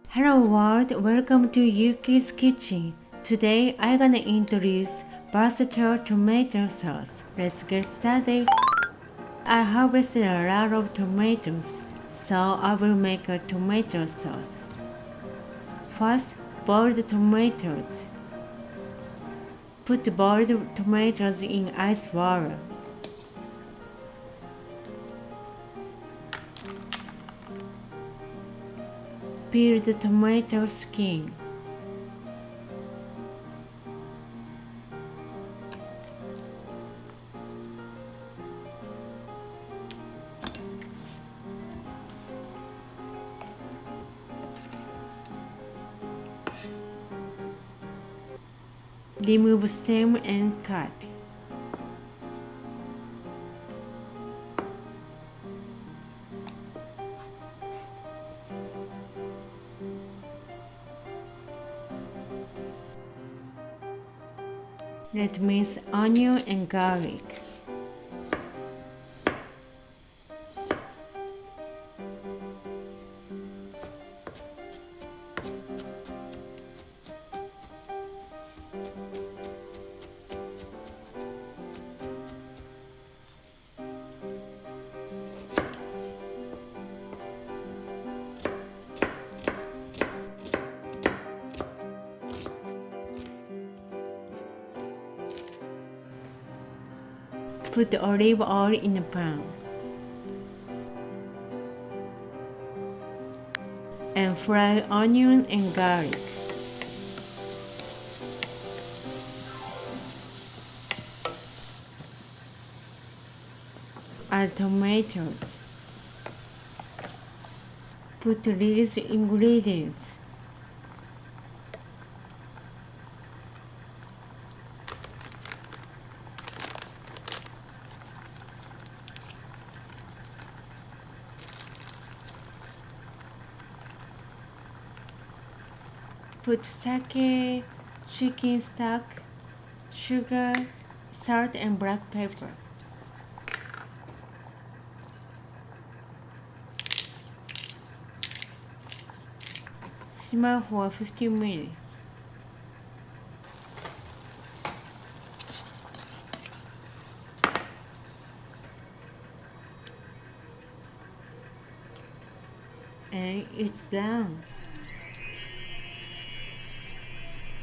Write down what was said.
Hello world, welcome to Yuki's Kitchen. Today I'm gonna introduce versatile tomato sauce. Let's get started. I harvested a lot of tomatoes, so I will make a tomato sauce. First, boil the tomatoes. Put boiled tomatoes in ice water. Peel the tomato skin. Remove stem and cut. Let's mince onion and garlic. Put olive oil in a pan and fry onion and garlic. Add tomatoes. Put these ingredients. Put sake, chicken stock, sugar, salt and black pepper. Simmer for 15 minutes. And it's done.